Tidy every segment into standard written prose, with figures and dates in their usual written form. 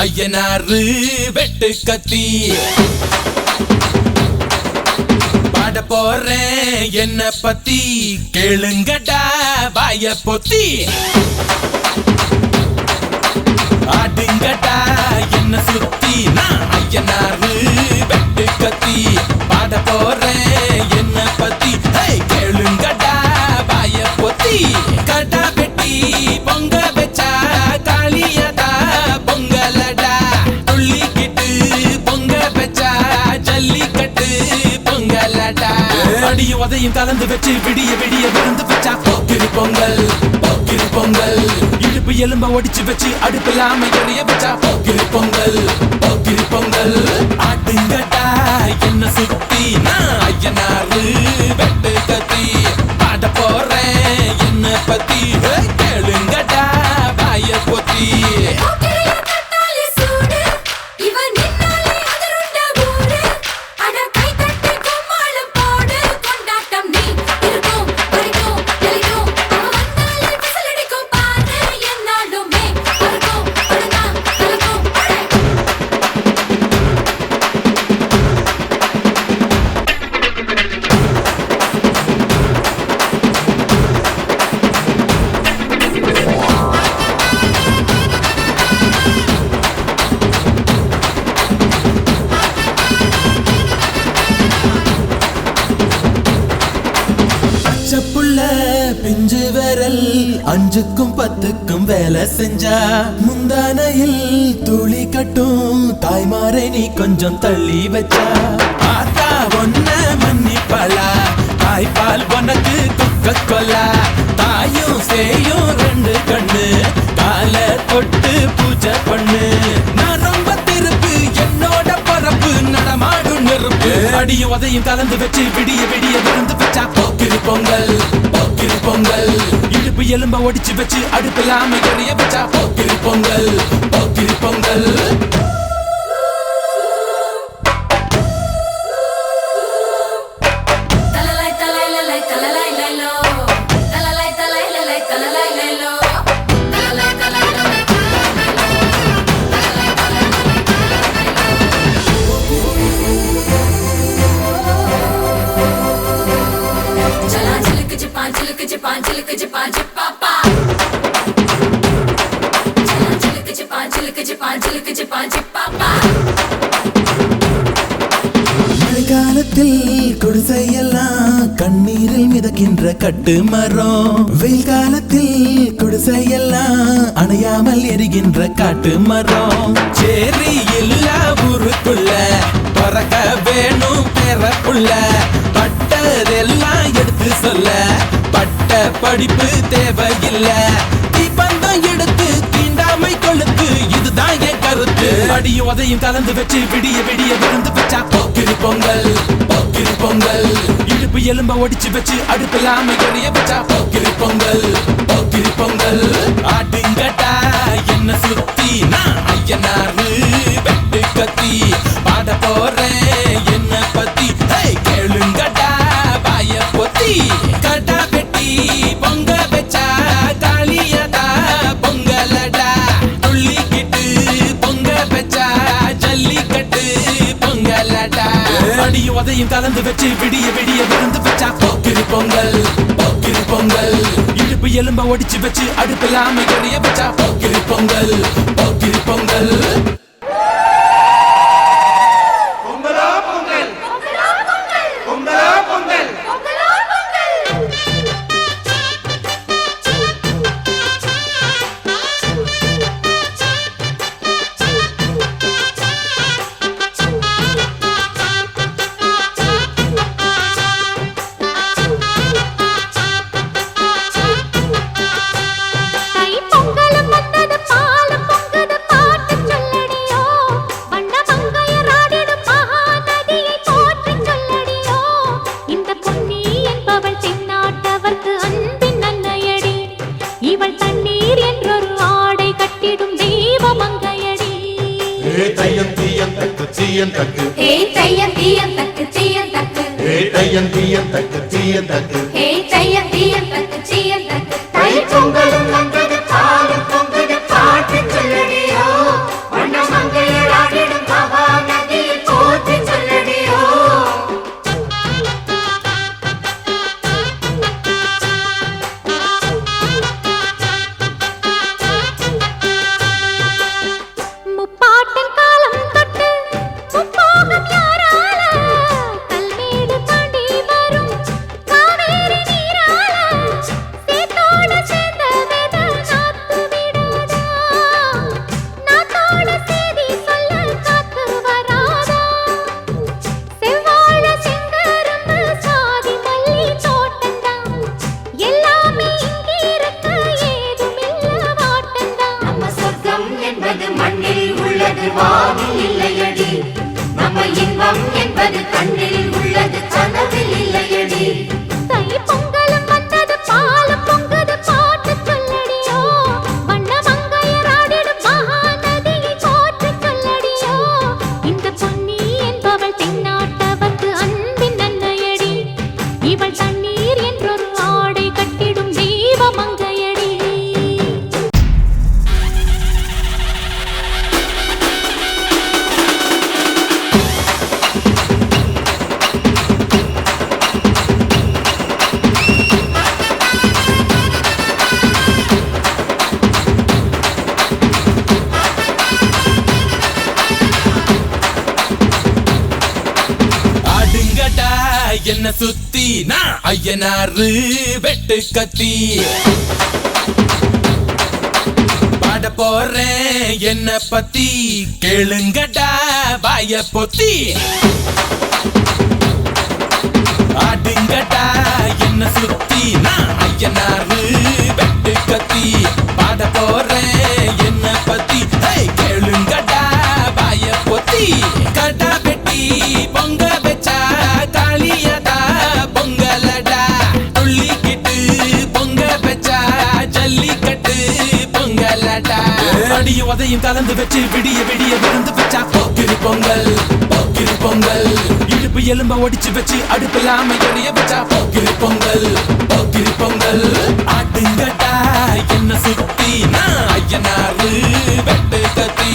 ஐயனாரு வெட்டு கத்தி பாட போறேன் என்ன பத்தி கேளுங்கடா வாய பொத்தி ஆடுங்கடா என்ன சுத்தி நான் ஐயனாரு வெட்டு கத்தி பாட போறேன் என்ன பத்தி கேளுங்கடா வாய பொத்தி கடா வெட்டி பொங்க வச்சா காளியடா பொங்கலடா துள்ளிக்கிட்டு பொங்க வச்சா ஜல்லிக்கட்டு பொங்கலடா அடியும் உதையும் கலந்து வச்சு விடிய விடிய விருந்து வச்சா போக்கிரி பொங்கல் போக்கிரி பொங்கல் இடுப்பு எலும்ப ஒடிச்சு வச்சு அடுப்பில்லாம எறிய வச்சா போக்கிரி பொங்கல் போக்கிரி பொங்கல் ஆட்டுங்கடா என்ன சுத்தி நான் ஐயனாரு வெட்டு கத்தி பாட போறேன் என்ன பத்தி கேளுங்கடா வாய பொத்தி பிஞ்சு விரல் அஞ்சுக்கும் பத்துக்கும் வேலை செஞ்சா முந்தானையில் துளி கட்டும் தாய்மாரை நீ கொஞ்சம் தள்ளி வச்சா ஆத்தா ஒன்ன மன்னிப்பலா தாய்ப்பால் உனக்கு குக்க கொல்லா தாயும் சேயும் ரெண்டு கண்ணு கால தொட்டு பூஜை பண்ணு நான் ரொம்ப திருப்பு என்னோட பரப்பு நடமாடும் நெருப்பு அடியும் உதையும் கலந்து வச்சு விடிய விடிய விருந்து வச்சா போக்கிரி பொங்கல் போக்கிரி பொங்கல் இடுப்பு எலும்ப ஒடிச்சு வச்சு அடுப்பில்லாம எறிய வச்சா போக்கிரி பொங்கல் போக்கிரி பொங்கல் மழைக்காலத்தில் குடிசையெல்லாம் கண்ணீரில் மிதக்கின்ற கட்டு மரம் வெயில் காலத்தில் குடிசையெல்லாம் அணையாமல் எரிகின்ற காட்டு மரம் சேரி எல்லா ஊருக்குள்ள பறக்க வேணும் பெறப்புள்ள பட்டதெல்லாம் எடுத்து சொல்ல பட்ட படிப்பு தேவையில்லை தீபந்தம் எடுத்து தீண்டாமை கொளுத்து இதுதான் என் கருத்து அடியும் உதையும் கலந்து வச்சு விடிய விடிய விருந்து வச்சா போக்கிரி பொங்கல் போக்கிரி பொங்கல் இடுப்பு எலும்ப ஒடிச்சு வச்சு அடுப்பில்லாம எறிய வச்சா போக்கிரி பொங்கல் போக்கிரி பொங்கல் ஆட்டுங்கடா என்ன சுத்தி நான் ஐயனாரு வெட்டு கத்தி பாட போறேன் என்ன பத்தி கேளுங்கடா வாய பொத்தி கடா வெட்டி பொங்க வச்சா காளியடா பொங்கலடா துள்ளிக்கிட்டு பொங்க வச்சா ஜல்லிக்கட்டு பொங்கலடா அடியும் உதையும் கலந்து வச்சு விடிய விடிய விருந்து வச்சா போக்கிரி பொங்கல் போக்கிரி பொங்கல் இடுப்பு எலும்ப ஒடிச்சு வச்சு அடுப்பில்லாம எறிய வச்சா போக்கிரி பொங்கல் போக்கிரி பொங்கல் பொங்கலும் வந்தது பாலும் பொங்குது பாட்டு சொல்லடியோ வண்ணமா வானில் இல்லையடி நம்ம இன்பம் என்பது கண்ணில் உள்ளது கனவில் இல்லையடி தை பொங்கலும் வந்தது பாலும் பொங்குது பாட்டு சொல்லடியோ வண்ண மங்கையராடிடும் மகாநதியை போற்று சொல்லடியோ இந்த பொன்னி என்பவள் தென்னாட்டவர்க்கு அன்பின் நன்மையடி இவள் தண்ணீர் என்றொரு ஆடை கட்டிடும் தெய்வ மங்கையடி என்ன சுத்தி நான் ஐயனாரு வெட்டு கத்தி பாட போறேன் என்ன பத்தி கேளுங்கடா வாய பொத்தி ஆடுங்கடா என்ன சுத்தி நான் ஐயனாரு வெட்டு கத்தி பாட போறேன் என்ன பத்தி கேளுங்கடா வாய பொத்தி கடா வெட்டி பொங்க வச்சா காளியதா பொங்கலடா துள்ளிக்கிட்டு பொங்க வச்சா ஜல்லிக்கட்டு பொங்கலடா அடியும் உதையும் கலந்து வச்சு விடிய விடிய விருந்து வச்சா போக்கிரி பொங்கல் போக்கிரி பொங்கல் இடுப்பு எலும்ப ஒடிச்சு வச்சு அடுப்பில்லாம எறிய வச்சா போக்கிரி பொங்கல் போக்கிரி பொங்கல் ஆட்டுங்கட்டா என்ன சுத்தி நான் ஐயனாரு வெட்டு கத்தி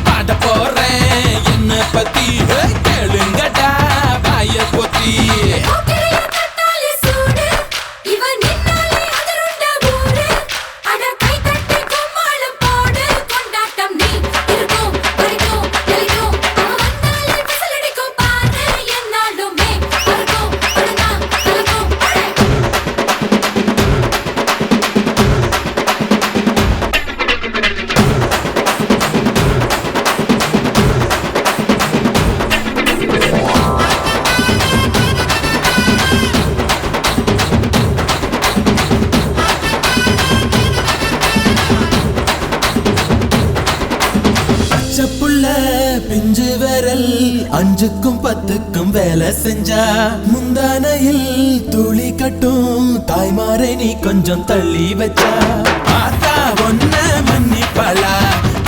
பாட போறேன் என்ன பத்தி கேளுங்கடா வாய பொத்தி பிஞ்சு விரல் அஞ்சுக்கும் பத்துக்கும் வேலை செஞ்சா முந்தானையில் துளி கட்டும் தாய்மாரை நீ கொஞ்சம் தள்ளி வச்சா ஆத்தா ஒன்ன மன்னிப்பலா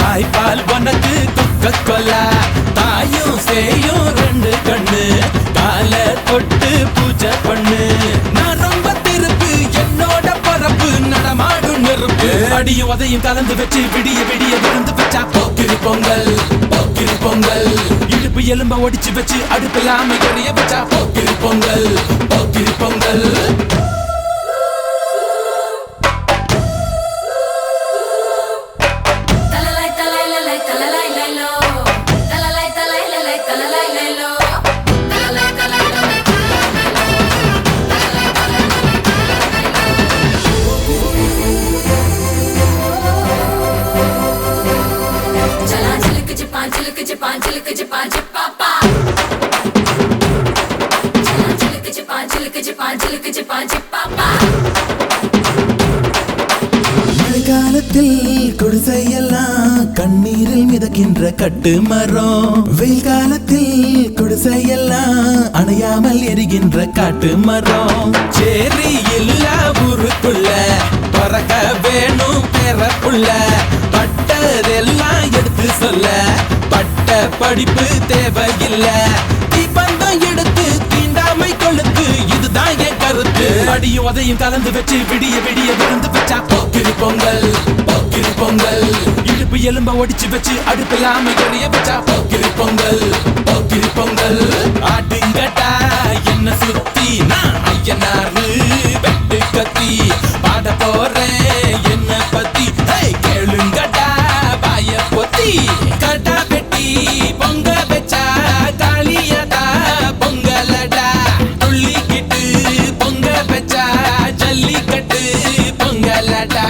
தாய்ப்பால் உனக்கு குக்க கொல்லா தாயும் சேயும் ரெண்டு கண்ணு கால தொட்டு பூஜை பண்ணு நான் ரொம்ப திருப்பு என்னோட பரப்பு நடமாடும் நெருப்பு அடியும் உதையும் கலந்து வச்சு விடிய விடிய விருந்து வச்சா போக்கிரி பொங்கல் போக்கிரி பொங்கல் இடுப்பு எலும்ப ஒடிச்சு வச்சு அடுப்பில்லாம எறிய வச்சா போக்கிரி பொங்கல் போக்கிரி பொங்கல் மழைக்காலத்தில் குடிசையெல்லாம் கண்ணீரில் மிதக்கின்ற கட்டு மரம் வெயில் காலத்தில் குடிசையெல்லாம் அணையாமல் எரிகின்ற காட்டு மரம் சேரி எல்லா ஊருக்குள்ள பறக்க வேணும் பிறப்புள்ள பட்டதெல்லாம் எடுத்து சொல்ல பட்ட படிப்பு தேவையில்ல தீபந்தம் எடுத்து தீண்டாமை கொளுத்து இதுதான் என் கருத்து அடியும் உதையும் கலந்து வச்சு விடிய விடிய விருந்து வச்சா போக்கிரி பொங்கல் போக்கிரி பொங்கல் இடுப்பு எலும்ப ஒடிச்சு வச்சு அடுப்பில்லாம எறிய வச்சா போக்கிரி பொங்கல் போக்கிரி பொங்கல் ஆடுங்கட்டா என்ன சுத்தி நான் ஐயனாரு வெட்டு கத்தி பாட போறேன் என்ன பத்தி கேளுங்கடா வாய பொத்தி கடா வெட்டி பொங்க வச்சா காளியதா பொங்கலடா துள்ளிக்கிட்டு பொங்க வச்சா ஜல்லிக்கட்டு பொங்கலடா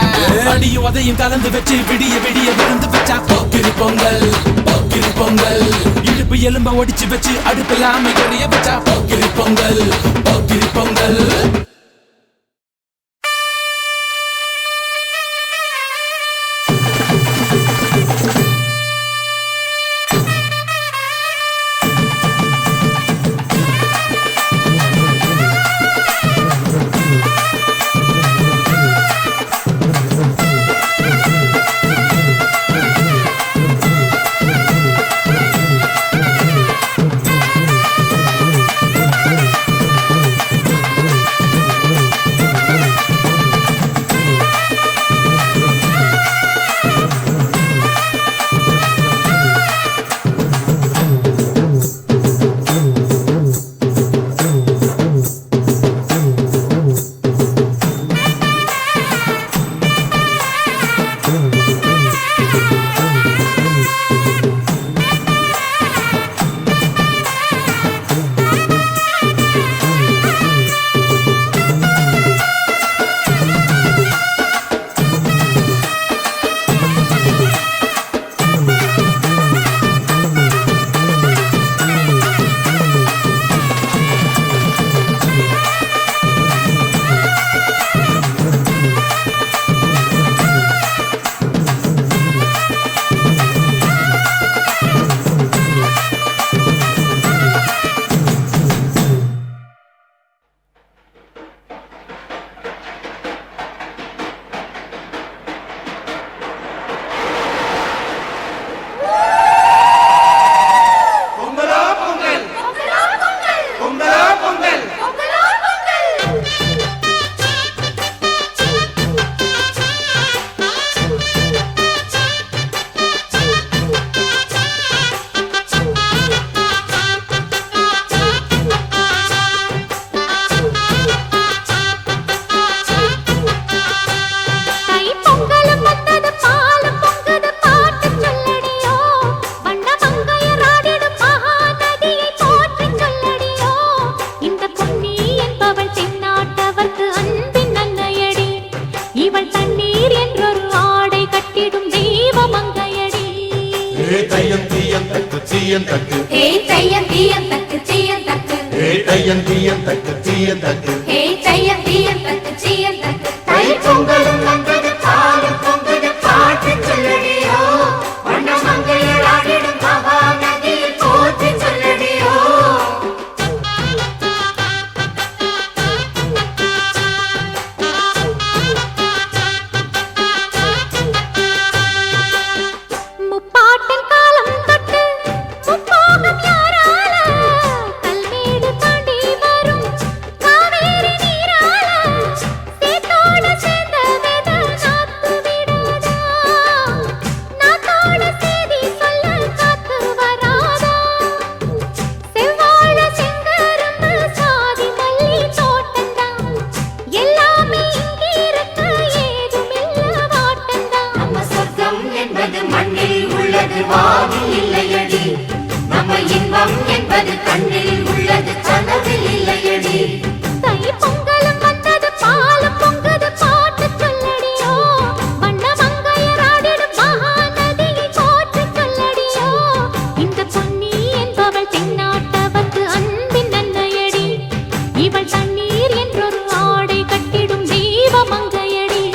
அடியும் உதையும் கலந்து வச்சு விடிய விடிய விருந்து வச்சா போக்கிரி பொங்கல் போக்கிரி பொங்கல் இடுப்பு எலும்ப ஒடிச்சு வச்சு அடுப்பில்லாம எறிய வச்சா போக்கிரி பொங்கல் போக்கிரி பொங்கல் தீயந்தக்கு ஹே தையம் தீயம் தக்கு தீயம் தக்கு ஹே தையம் தீயந்தக்கு தீயந்தக்கு ஹே தையம் தீயம் தக்கு தீயம் தக்கு தை பொங்கலும் வந்தது பாலும் பொங்குது பாட்டு சொல்லடியோ வண்ண மங்கையர் ஆடிடும் மகா நதியில் போற்றி சொல்லடியோ முப்பாட்டின் காலம் தொட்டு முப்போகம் யாரால கல்மேடு தாண்டி வரும் காவேரி நீரால சேத்தோட சேர்ந்த வேத நாத்து விடாதா நாத்தோட சேதி சொல்ல காத்து வராதா செவ்வாழ செங்கரும்பு சாதி மல்லி தோட்டந்தான் எல்லாமே இங்கிருக்க ஏதுமில்ல வாட்டந்தான் நம்ம சொர்க்கம் என்பது மண்ணில் உள்ளது வானில் இல்லையடி நம்ம இன்பம் என்பது கண்ணில் உள்ளது கனவில் இல்லையடி தை பொங்கலும் வந்தது பாலும் பொங்குது பாட்டு சொல்லடியோ வண்ண மங்கையர் ஆடிடும் மகா நதியை போற்றி சொல்லடியோ இந்த பொன்னி என்பவள் தென்னாட்டவர்க்கு அன்பின் அன்னையடி இவள் தண்ணீர் என்றொரு ஆடை கட்டிடும் தெய்வ மங்கையடி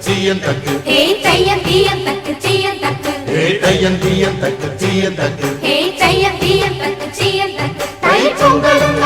தீயந்தக்கு ஹே தையம் தீயம் தக்கு தீயம் தக்கு ஹே தையம் தீயந்தக்கு தீயந்தக்கு ஹே தையம் தீயம் தக்கு தீயம் தக்கு தை பொங்கலும்